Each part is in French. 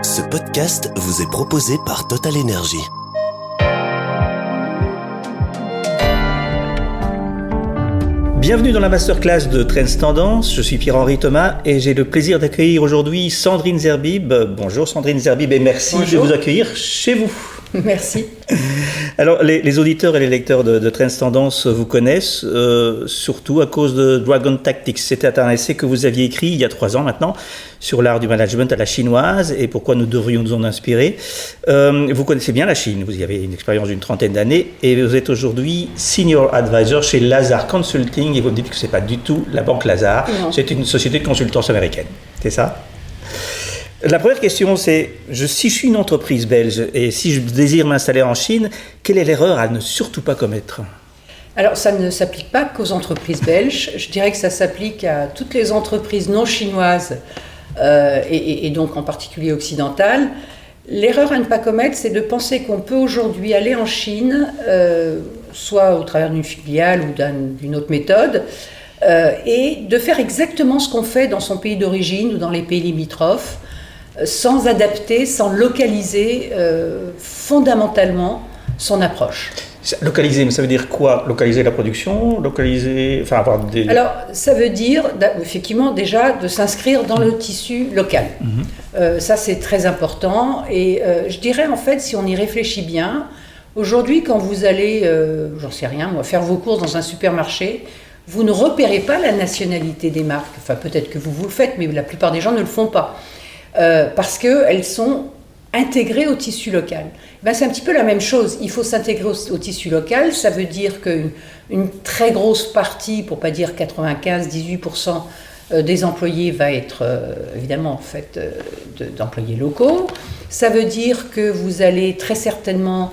Ce podcast vous est proposé par Total Energy. Bienvenue dans la masterclass de Trends Tendance. Je suis Pierre-Henri Thomas et j'ai le plaisir d'accueillir aujourd'hui Sandrine Zerbib. Bonjour Sandrine Zerbib et merci de vous accueillir chez vous. Merci. Alors les auditeurs et les lecteurs de Trends Tendance vous connaissent surtout à cause de Dragon Tactics. C'était un essai que vous aviez écrit il y a 3 ans maintenant sur l'art du management à la chinoise et pourquoi nous devrions nous en inspirer. Vous connaissez bien la Chine, vous y avez une expérience d'une 30aine d'années et vous êtes aujourd'hui Senior Advisor chez Lazard Consulting et vous me dites que ce n'est pas du tout la banque Lazard, non. C'est une société de consultance américaine, c'est ça ? La première question, c'est, si je suis une entreprise belge et si je désire m'installer en Chine, quelle est l'erreur à ne surtout pas commettre ? Alors, ça ne s'applique pas qu'aux entreprises belges. Je dirais que ça s'applique à toutes les entreprises non chinoises et donc en particulier occidentales. L'erreur à ne pas commettre, c'est de penser qu'on peut aujourd'hui aller en Chine, soit au travers d'une filiale ou d'une autre méthode, et de faire exactement ce qu'on fait dans son pays d'origine ou dans les pays limitrophes, sans adapter, sans localiser fondamentalement son approche. Localiser, mais ça veut dire quoi ? Localiser la production ? Avoir des... Alors, ça veut dire, effectivement, déjà, de s'inscrire dans le tissu local. Ça, c'est très important. Et je dirais, en fait, si on y réfléchit bien, aujourd'hui, quand vous allez, j'en sais rien, moi, faire vos courses dans un supermarché, vous ne repérez pas la nationalité des marques. Enfin, peut-être que vous le faites, mais la plupart des gens ne le font pas. Parce qu'elles sont intégrées au tissu local. C'est un petit peu la même chose. Il faut s'intégrer au tissu local. Ça veut dire qu'une très grosse partie, pour ne pas dire 95-18% des employés va être évidemment fait d'employés locaux. Ça veut dire que vous allez très certainement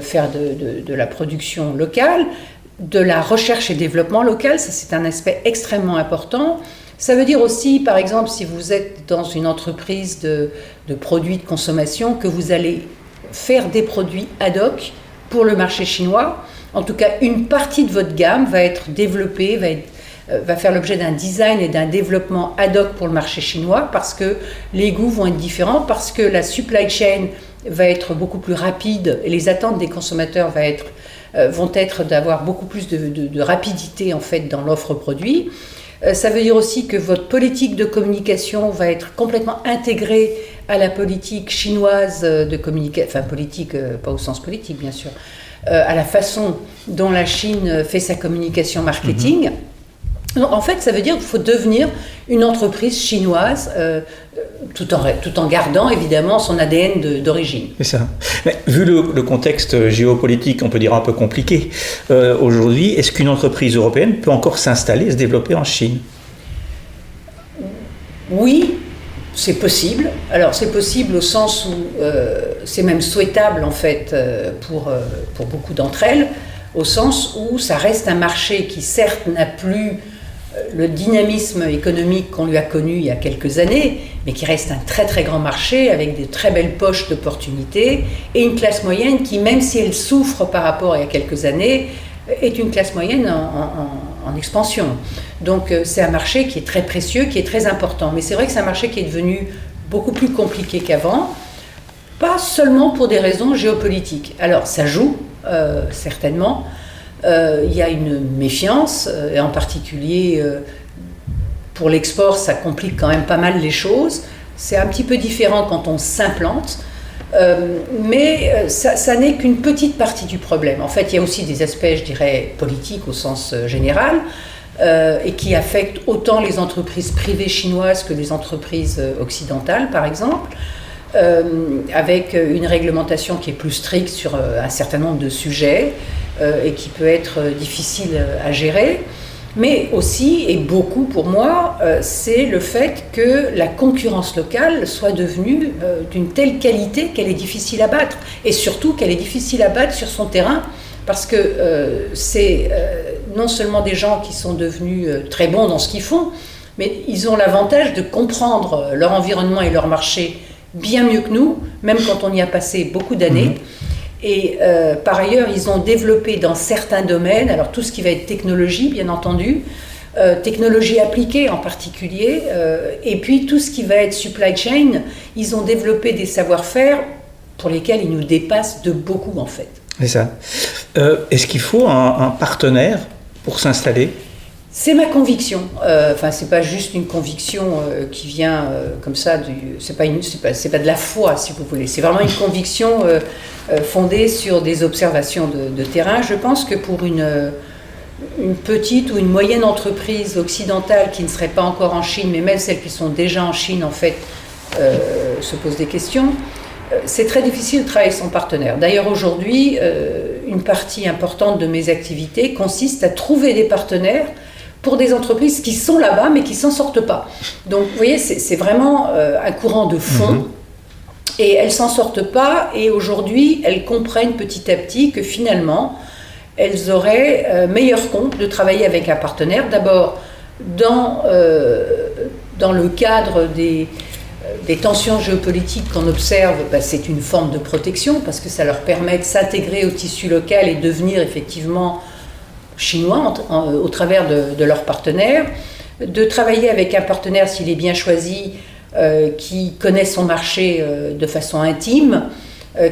faire de la production locale, de la recherche et développement local. Ça, c'est un aspect extrêmement important. Ça veut dire aussi, par exemple, si vous êtes dans une entreprise de produits de consommation, que vous allez faire des produits ad hoc pour le marché chinois. En tout cas, une partie de votre gamme va être développée, va faire l'objet d'un design et d'un développement ad hoc pour le marché chinois parce que les goûts vont être différents, parce que la supply chain va être beaucoup plus rapide et les attentes des consommateurs vont être d'avoir beaucoup plus de rapidité en fait dans l'offre produit. Ça veut dire aussi que votre politique de communication va être complètement intégrée à la politique chinoise de communication, enfin politique, pas au sens politique bien sûr, à la façon dont la Chine fait sa communication marketing. Donc, en fait, ça veut dire qu'il faut devenir une entreprise chinoise tout en gardant évidemment son ADN d'origine. C'est ça. Mais vu le contexte géopolitique, on peut dire un peu compliqué, aujourd'hui, est-ce qu'une entreprise européenne peut encore s'installer et se développer en Chine ? Oui, c'est possible. Alors c'est possible au sens où c'est même souhaitable en fait pour beaucoup d'entre elles, au sens où ça reste un marché qui certes n'a plus le dynamisme économique qu'on lui a connu il y a quelques années, mais qui reste un très très grand marché avec de très belles poches d'opportunités et une classe moyenne qui, même si elle souffre par rapport à il y a quelques années, est une classe moyenne en expansion. Donc c'est un marché qui est très précieux, qui est très important. Mais c'est vrai que c'est un marché qui est devenu beaucoup plus compliqué qu'avant, pas seulement pour des raisons géopolitiques. Alors ça joue, certainement. Il y a une méfiance, et en particulier pour l'export, ça complique quand même pas mal les choses. C'est un petit peu différent quand on s'implante, mais ça n'est qu'une petite partie du problème. En fait, il y a aussi des aspects, je dirais, politiques au sens général, et qui affectent autant les entreprises privées chinoises que les entreprises occidentales, par exemple, avec une réglementation qui est plus stricte sur un certain nombre de sujets, et qui peut être difficile à gérer, mais aussi, et beaucoup pour moi, c'est le fait que la concurrence locale soit devenue d'une telle qualité qu'elle est difficile à battre, et surtout qu'elle est difficile à battre sur son terrain, parce que c'est non seulement des gens qui sont devenus très bons dans ce qu'ils font, mais ils ont l'avantage de comprendre leur environnement et leur marché bien mieux que nous, même quand on y a passé beaucoup d'années. Et par ailleurs, ils ont développé dans certains domaines, alors tout ce qui va être technologie, bien entendu, technologie appliquée en particulier, et puis tout ce qui va être supply chain, ils ont développé des savoir-faire pour lesquels ils nous dépassent de beaucoup en fait. C'est ça. Est-ce qu'il faut un partenaire pour s'installer ? C'est ma conviction. Enfin, c'est pas juste une conviction qui vient comme ça. C'est pas de la foi, si vous voulez. C'est vraiment une conviction fondée sur des observations de terrain. Je pense que pour une petite ou une moyenne entreprise occidentale qui ne serait pas encore en Chine, mais même celles qui sont déjà en Chine, en fait, se posent des questions. C'est très difficile de travailler sans partenaire. D'ailleurs, aujourd'hui, une partie importante de mes activités consiste à trouver des partenaires pour des entreprises qui sont là-bas, mais qui ne s'en sortent pas. Donc, vous voyez, c'est vraiment un courant de fond. Et elles ne s'en sortent pas, et aujourd'hui, elles comprennent petit à petit que finalement, elles auraient meilleur compte de travailler avec un partenaire. D'abord, dans le cadre des tensions géopolitiques qu'on observe, c'est une forme de protection, parce que ça leur permet de s'intégrer au tissu local et devenir effectivement chinois au travers de leurs partenaires, de travailler avec un partenaire s'il est bien choisi, qui connaît son marché de façon intime,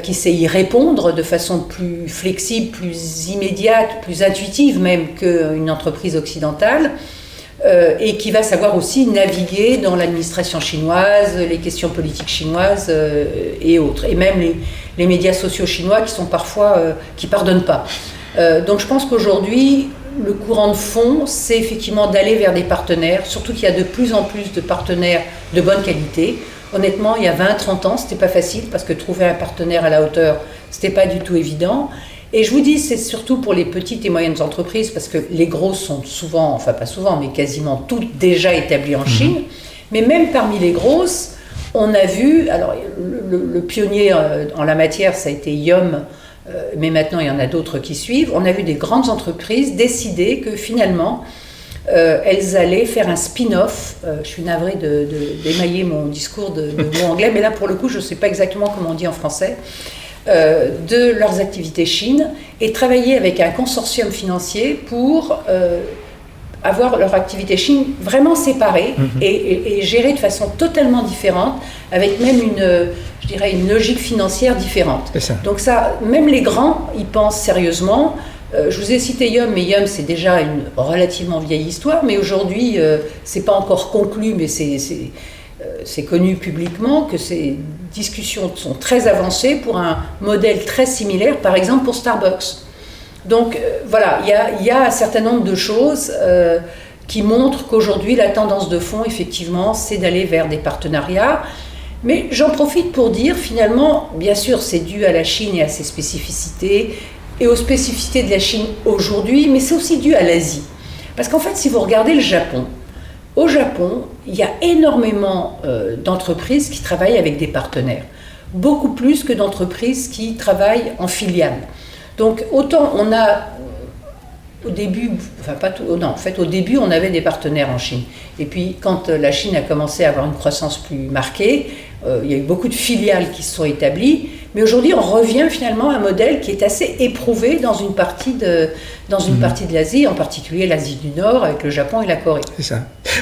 qui sait y répondre de façon plus flexible, plus immédiate, plus intuitive même qu'une entreprise occidentale, et qui va savoir aussi naviguer dans l'administration chinoise, les questions politiques chinoises et autres, et même les médias sociaux chinois qui sont parfois qui pardonnent pas. Donc je pense qu'aujourd'hui, le courant de fond, c'est effectivement d'aller vers des partenaires, surtout qu'il y a de plus en plus de partenaires de bonne qualité. Honnêtement, il y a 20-30 ans, c'était pas facile, parce que trouver un partenaire à la hauteur, c'était pas du tout évident. Et je vous dis, c'est surtout pour les petites et moyennes entreprises, parce que les grosses sont souvent, enfin pas souvent, mais quasiment toutes déjà établies en Chine. Mais même parmi les grosses, on a vu, alors le pionnier en la matière, ça a été Yum, mais maintenant il y en a d'autres qui suivent. On a vu des grandes entreprises décider que finalement, elles allaient faire un spin-off. Je suis navrée d'émailler mon discours de mots anglais, mais là pour le coup, je ne sais pas exactement comment on dit en français. De leurs activités Chine et travailler avec un consortium financier pour avoir leur activité Chine vraiment séparée et gérée de façon totalement différente, avec même une logique financière différente. Donc ça, même les grands y pensent sérieusement. Je vous ai cité Yum, mais Yum c'est déjà une relativement vieille histoire, mais aujourd'hui c'est pas encore conclu, mais c'est connu publiquement que ces discussions sont très avancées pour un modèle très similaire, par exemple pour Starbucks. Donc voilà, il y a un certain nombre de choses qui montrent qu'aujourd'hui la tendance de fond, effectivement, c'est d'aller vers des partenariats. Mais j'en profite pour dire, finalement, bien sûr, c'est dû à la Chine et à ses spécificités, et aux spécificités de la Chine aujourd'hui, mais c'est aussi dû à l'Asie. Parce qu'en fait, si vous regardez le Japon, au Japon, il y a énormément d'entreprises qui travaillent avec des partenaires, beaucoup plus que d'entreprises qui travaillent en filiale. Donc autant on a au début, enfin pas tout, non, en fait au début on avait des partenaires en Chine. Et puis quand la Chine a commencé à avoir une croissance plus marquée, il y a eu beaucoup de filiales qui se sont établies. Mais aujourd'hui on revient finalement à un modèle qui est assez éprouvé dans une partie de l'Asie, en particulier l'Asie du Nord avec le Japon et la Corée. C'est ça.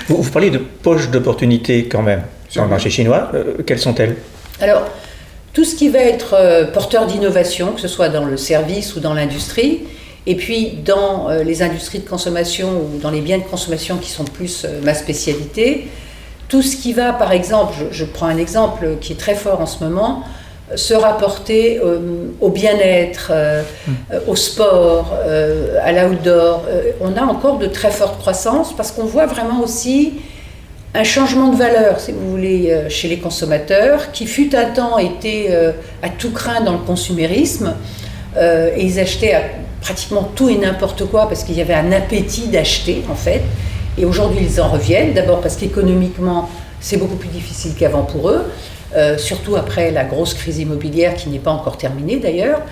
Vous parlez de poches d'opportunités quand même sur le marché chinois. Quelles sont-elles ? Alors, tout ce qui va être porteur d'innovation, que ce soit dans le service ou dans l'industrie, et puis dans les industries de consommation ou dans les biens de consommation qui sont plus ma spécialité, tout ce qui va, par exemple, je prends un exemple qui est très fort en ce moment, se rapporter au bien-être, au sport, à l'outdoor. On a encore de très fortes croissances parce qu'on voit vraiment aussi un changement de valeur, si vous voulez, chez les consommateurs, qui fut un temps était à tout craint dans le consumérisme, et ils achetaient pratiquement tout et n'importe quoi parce qu'il y avait un appétit d'acheter, en fait. Et aujourd'hui, ils en reviennent, d'abord parce qu'économiquement, c'est beaucoup plus difficile qu'avant pour eux, surtout après la grosse crise immobilière qui n'est pas encore terminée d'ailleurs,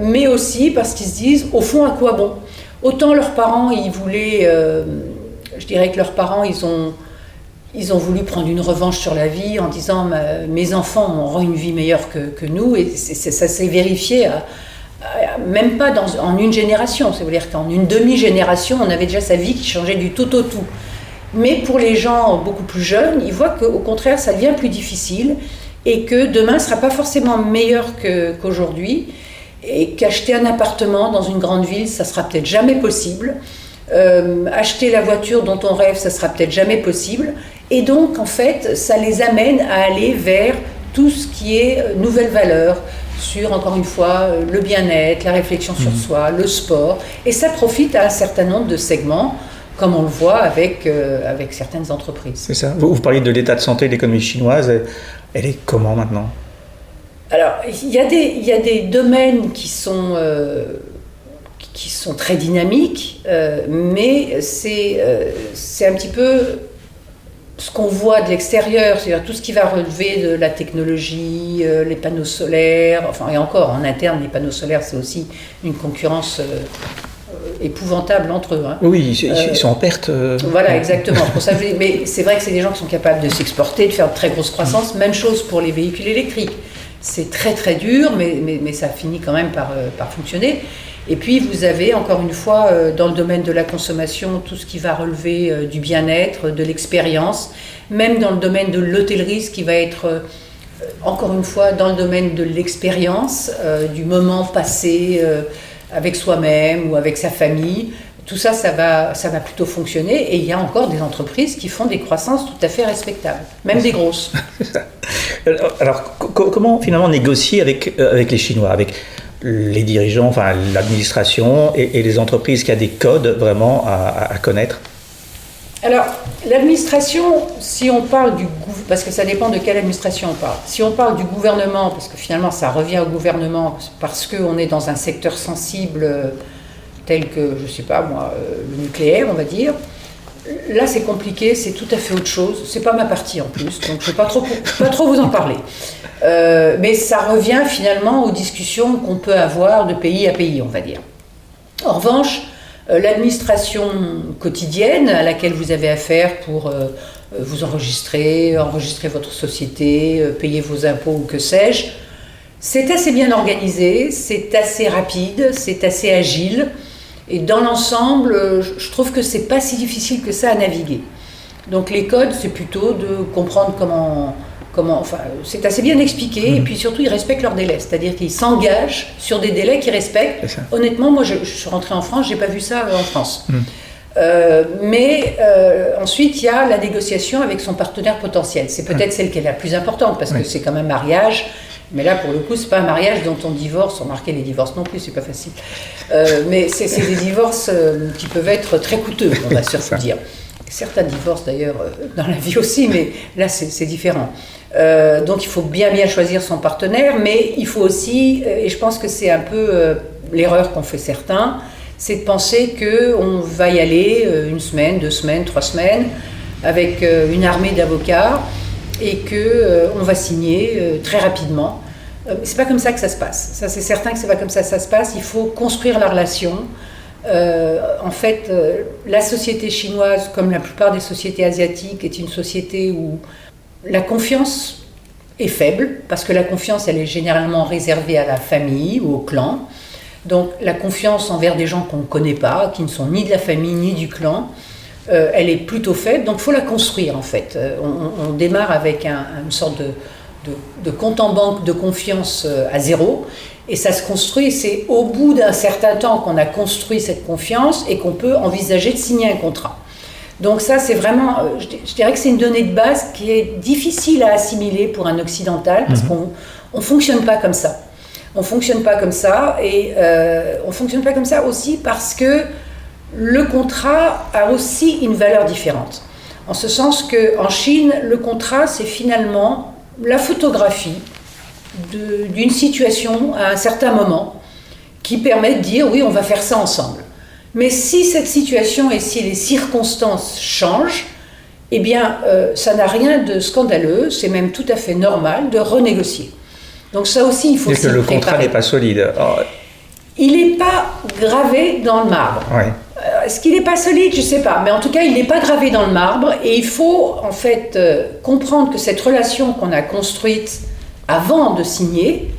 mais aussi parce qu'ils se disent, au fond, à quoi bon ? Autant leurs parents, ils voulaient, je dirais que leurs parents, ils ont voulu prendre une revanche sur la vie en disant mes enfants auront une vie meilleure que nous, et ça s'est vérifié même pas en une génération. Ça veut dire qu'en une demi-génération, on avait déjà sa vie qui changeait du tout au tout. Mais pour les gens beaucoup plus jeunes, ils voient qu'au contraire, ça devient plus difficile et que demain ne sera pas forcément meilleur qu'aujourd'hui et qu'acheter un appartement dans une grande ville, ça sera peut-être jamais possible. Acheter la voiture dont on rêve, ça sera peut-être jamais possible. Et donc, en fait, ça les amène à aller vers tout ce qui est nouvelles valeurs, sur, encore une fois, le bien-être, la réflexion sur soi, le sport. Et ça profite à un certain nombre de segments, comme on le voit avec certaines entreprises. C'est ça. Vous parliez de l'état de santé de l'économie chinoise. Elle est comment maintenant ? Alors, il y a des domaines qui sont très dynamiques, mais c'est un petit peu ce qu'on voit de l'extérieur, c'est-à-dire tout ce qui va relever de la technologie, les panneaux solaires, enfin, et encore, en interne, les panneaux solaires, c'est aussi une concurrence épouvantable entre eux. Hein. Oui, ils sont en perte. Voilà, exactement. Pour ça, mais c'est vrai que c'est des gens qui sont capables de s'exporter, de faire de très grosses croissances. Même chose pour les véhicules électriques. C'est très très dur, mais ça finit quand même par fonctionner. Et puis vous avez encore une fois dans le domaine de la consommation tout ce qui va relever du bien-être, de l'expérience, même dans le domaine de l'hôtellerie, ce qui va être encore une fois dans le domaine de l'expérience, du moment passé avec soi-même ou avec sa famille. Tout ça, ça va plutôt fonctionner et il y a encore des entreprises qui font des croissances tout à fait respectables, même des grosses. Alors, comment finalement négocier avec les Chinois, avec les dirigeants, enfin l'administration et les entreprises, qui a des codes vraiment à connaître? Alors, l'administration, si on parle parce que ça dépend de quelle administration on parle. Si on parle du gouvernement, parce que finalement ça revient au gouvernement, parce qu'on est dans un secteur sensible tel que, je ne sais pas moi, le nucléaire, on va dire. Là, c'est compliqué, c'est tout à fait autre chose. C'est pas ma partie en plus, donc je ne vais pas trop vous en parler. Mais ça revient finalement aux discussions qu'on peut avoir de pays à pays, on va dire. En revanche, l'administration quotidienne à laquelle vous avez affaire pour vous enregistrer votre société, payer vos impôts ou que sais-je, c'est assez bien organisé, c'est assez rapide, c'est assez agile. Et dans l'ensemble, je trouve que c'est pas si difficile que ça à naviguer. Donc les codes, c'est plutôt de comprendre comment enfin, c'est assez bien expliqué, et puis surtout ils respectent leurs délais, c'est-à-dire qu'ils s'engagent sur des délais qu'ils respectent. Honnêtement, moi je suis rentrée en France, j'ai pas vu ça en France. Mais ensuite il y a la négociation avec son partenaire potentiel. C'est peut-être celle qui est la plus importante, parce que c'est comme un mariage. Mais là, pour le coup, c'est pas un mariage dont on divorce. Remarquez, les divorces non plus, c'est pas facile. Mais c'est des divorces qui peuvent être très coûteux, on va surtout dire. Certains divorcent d'ailleurs dans la vie aussi, mais là, c'est différent. Donc, il faut bien choisir son partenaire, mais il faut aussi, et je pense que c'est un peu l'erreur qu'ont fait certains, c'est de penser qu'on va y aller 1 semaine, 2 semaines, 3 semaines, avec une armée d'avocats, et qu'on va signer très rapidement. C'est pas comme ça que ça se passe. Ça, c'est certain que c'est pas comme ça que ça se passe. Il faut construire la relation. En fait, la société chinoise, comme la plupart des sociétés asiatiques, est une société où la confiance est faible, parce que la confiance, elle est généralement réservée à la famille ou au clan. Donc, la confiance envers des gens qu'on ne connaît pas, qui ne sont ni de la famille ni du clan, elle est plutôt faible, donc il faut la construire en fait. On démarre avec une sorte de compte en banque de confiance à zéro, et ça se construit, c'est au bout d'un certain temps qu'on a construit cette confiance et qu'on peut envisager de signer un contrat. Donc ça, c'est vraiment, je dirais que c'est une donnée de base qui est difficile à assimiler pour un occidental, parce qu'on ne fonctionne pas comme ça. On ne fonctionne pas comme ça, et on ne fonctionne pas comme ça aussi parce que le contrat a aussi une valeur différente. En ce sens qu'en Chine, le contrat, c'est finalement la photographie d'une situation à un certain moment qui permet de dire oui, on va faire ça ensemble. Mais si cette situation et si les circonstances changent, eh bien, ça n'a rien de scandaleux, c'est même tout à fait normal de renégocier. Donc ça aussi, il faut s'y préparer. Le contrat n'est pas solide. Oh. Il n'est pas gravé dans le marbre. Ouais. Est-ce qu'il n'est pas solide? Je ne sais pas. Mais en tout cas, il n'est pas gravé dans le marbre. Et il faut en fait comprendre que cette relation qu'on a construite avant de signer,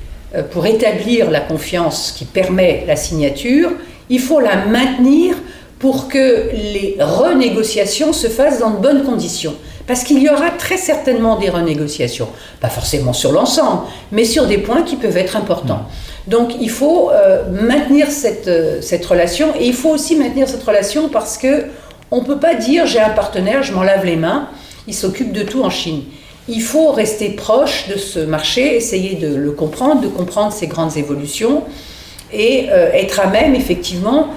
pour établir la confiance qui permet la signature, il faut la maintenir pour que les renégociations se fassent dans de bonnes conditions. Parce qu'il y aura très certainement des renégociations, pas forcément sur l'ensemble, mais sur des points qui peuvent être importants. Donc il faut maintenir cette relation, et il faut aussi maintenir cette relation parce qu'on ne peut pas dire j'ai un partenaire, je m'en lave les mains, il s'occupe de tout en Chine. Il faut rester proche de ce marché, essayer de le comprendre, de comprendre ses grandes évolutions et être à même effectivement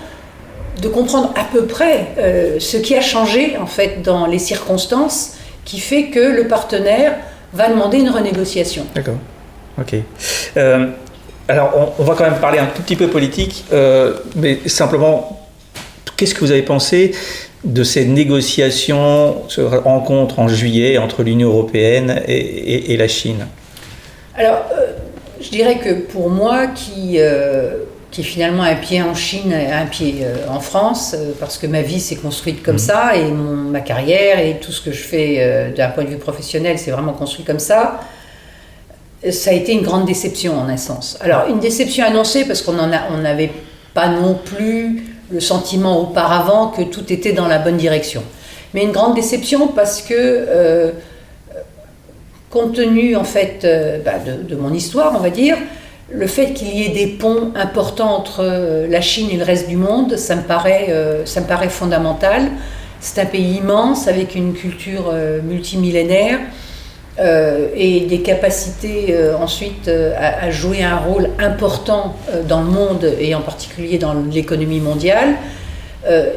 de comprendre à peu près ce qui a changé en fait dans les circonstances qui fait que le partenaire va demander une renégociation. D'accord, ok. Alors on va quand même parler un tout petit peu politique, mais simplement, qu'est-ce que vous avez pensé de ces négociations, cette rencontre en juillet entre l'Union européenne et la Chine? Alors, je dirais que pour moi, qui est finalement un pied en Chine et un pied en France, parce que ma vie s'est construite comme ça, et ma carrière et tout ce que je fais d'un point de vue professionnel s'est vraiment construit comme ça, ça a été une grande déception en un sens. Alors, une déception annoncée parce qu'on n'avait pas non plus le sentiment auparavant que tout était dans la bonne direction. Mais une grande déception parce que, compte tenu en fait de mon histoire, on va dire, le fait qu'il y ait des ponts importants entre la Chine et le reste du monde, ça me paraît fondamental. C'est un pays immense avec une culture multimillénaire et des capacités ensuite à jouer un rôle important dans le monde et en particulier dans l'économie mondiale.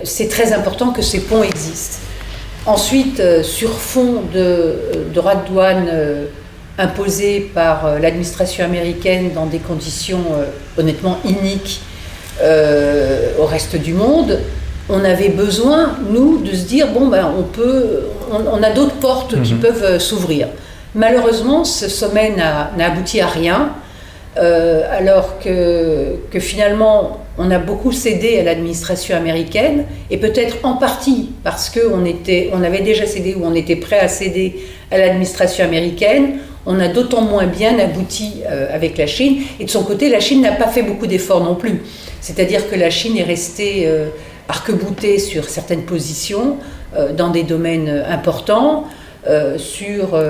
C'est très important que ces ponts existent. Ensuite, sur fond de droits de douane imposés par l'administration américaine dans des conditions honnêtement iniques au reste du monde, on avait besoin, nous, de se dire bon ben on a d'autres portes qui peuvent s'ouvrir. Malheureusement, ce sommet n'a abouti à rien, alors que finalement on a beaucoup cédé à l'administration américaine, et peut-être en partie parce qu'on avait déjà cédé ou on était prêt à céder à l'administration américaine. On a d'autant moins bien abouti avec la Chine, et de son côté, la Chine n'a pas fait beaucoup d'efforts non plus. C'est-à-dire que la Chine est restée arc-boutée sur certaines positions dans des domaines importants, sur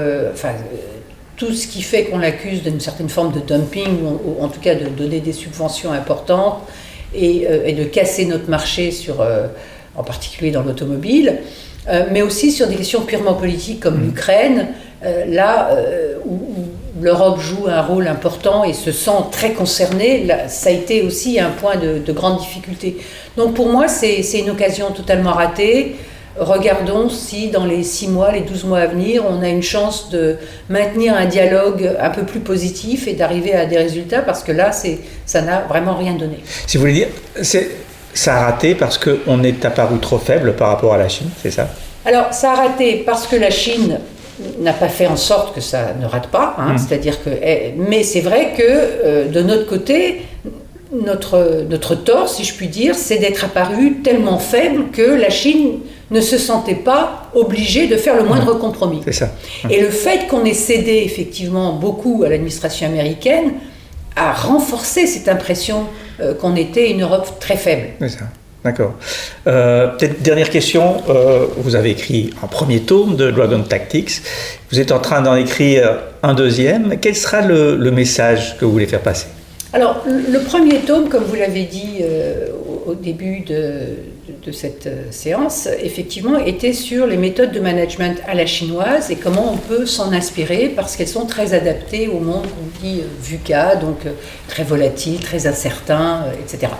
tout ce qui fait qu'on l'accuse d'une certaine forme de dumping, ou en tout cas de donner des subventions importantes et de casser notre marché en particulier dans l'automobile, mais aussi sur des questions purement politiques comme l'Ukraine, où l'Europe joue un rôle important et se sent très concernée. Là, ça a été aussi un point de grande difficulté. Donc pour moi, c'est une occasion totalement ratée. Regardons si dans les 6 mois, les 12 mois à venir, on a une chance de maintenir un dialogue un peu plus positif et d'arriver à des résultats, parce que là, ça n'a vraiment rien donné. Si vous voulez dire, ça a raté parce qu'on est apparu trop faible par rapport à la Chine, c'est ça? Alors, ça a raté parce que la Chine n'a pas fait en sorte que ça ne rate pas, c'est-à-dire que, mais c'est vrai que de notre côté, notre tort, si je puis dire, c'est d'être apparu tellement faible que la Chine ne se sentait pas obligée de faire le moindre compromis. C'est ça. Et le fait qu'on ait cédé effectivement beaucoup à l'administration américaine a renforcé cette impression qu'on était une Europe très faible. C'est ça. D'accord. Peut-être dernière question. Vous avez écrit un premier tome de Dragon Tactics. Vous êtes en train d'en écrire un deuxième. Quel sera le message que vous voulez faire passer? Alors, le premier tome, comme vous l'avez dit au début de cette séance, effectivement, était sur les méthodes de management à la chinoise et comment on peut s'en inspirer, parce qu'elles sont très adaptées au monde qu'on dit VUCA, donc très volatile, très incertain, etc.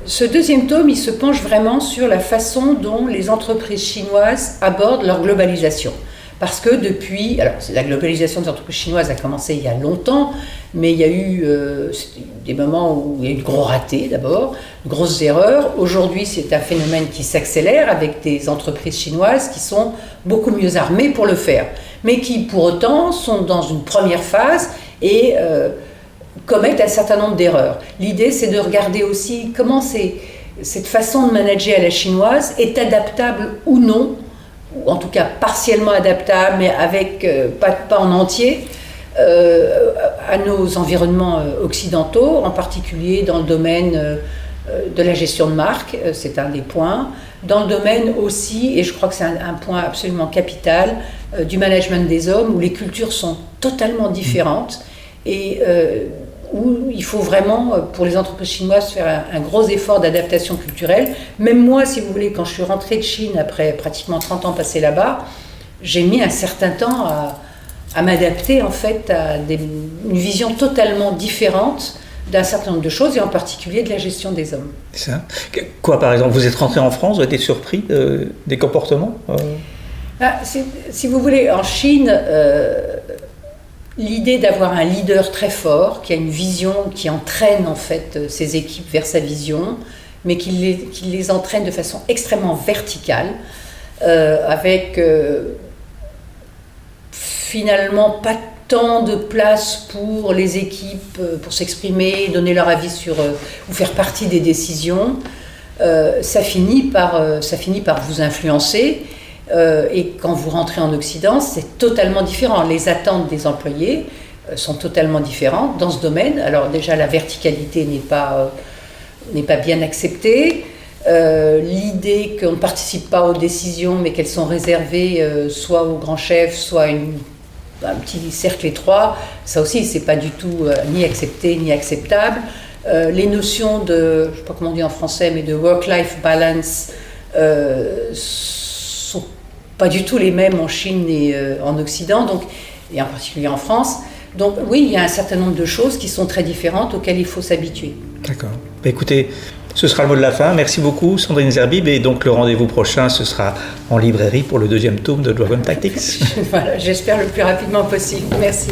Ce deuxième tome, il se penche vraiment sur la façon dont les entreprises chinoises abordent leur globalisation. Parce que depuis, alors la globalisation des entreprises chinoises a commencé il y a longtemps, mais il y a eu des moments où il y a eu de gros ratés d'abord, de grosses erreurs. Aujourd'hui, c'est un phénomène qui s'accélère avec des entreprises chinoises qui sont beaucoup mieux armées pour le faire, mais qui pour autant sont dans une première phase et commettent un certain nombre d'erreurs. L'idée, c'est de regarder aussi comment cette façon de manager à la chinoise est adaptable ou non, ou en tout cas partiellement adaptable, mais avec pas en entier, à nos environnements occidentaux, en particulier dans le domaine de la gestion de marque, c'est un des points. Dans le domaine aussi, et je crois que c'est un point absolument capital, du management des hommes, où les cultures sont totalement différentes et où il faut vraiment, pour les entreprises chinoises, faire un gros effort d'adaptation culturelle. Même moi, si vous voulez, quand je suis rentrée de Chine, après pratiquement 30 ans passés là-bas, j'ai mis un certain temps à m'adapter en fait à une vision totalement différente d'un certain nombre de choses, et en particulier de la gestion des hommes. C'est ça. Quoi, par exemple, vous êtes rentré en France, vous avez été surpris des comportements Si vous voulez, en Chine, l'idée d'avoir un leader très fort, qui a une vision, qui entraîne en fait ses équipes vers sa vision, mais qui les entraîne de façon extrêmement verticale, avec finalement pas tant de place pour les équipes pour s'exprimer, donner leur avis sur ou faire partie des décisions. Ça finit par vous influencer. Et quand vous rentrez en Occident, c'est totalement différent. Les attentes des employés sont totalement différentes dans ce domaine. Alors déjà, la verticalité n'est pas bien acceptée. L'idée qu'on ne participe pas aux décisions, mais qu'elles sont réservées soit aux grands chefs, soit un petit cercle étroit, ça aussi, c'est pas du tout ni accepté ni acceptable. Les notions de, je ne sais pas comment on dit en français, mais de work-life balance sont pas du tout les mêmes en Chine et en Occident, et en particulier en France. Donc oui, il y a un certain nombre de choses qui sont très différentes auxquelles il faut s'habituer. D'accord. Écoutez, ce sera le mot de la fin. Merci beaucoup, Sandrine Zerbib. Et donc, le rendez-vous prochain, ce sera en librairie pour le 2e tome de Dragon Tactics. Voilà, j'espère le plus rapidement possible. Merci.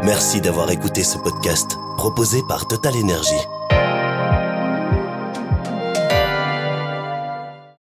Merci d'avoir écouté ce podcast proposé par Total Energy.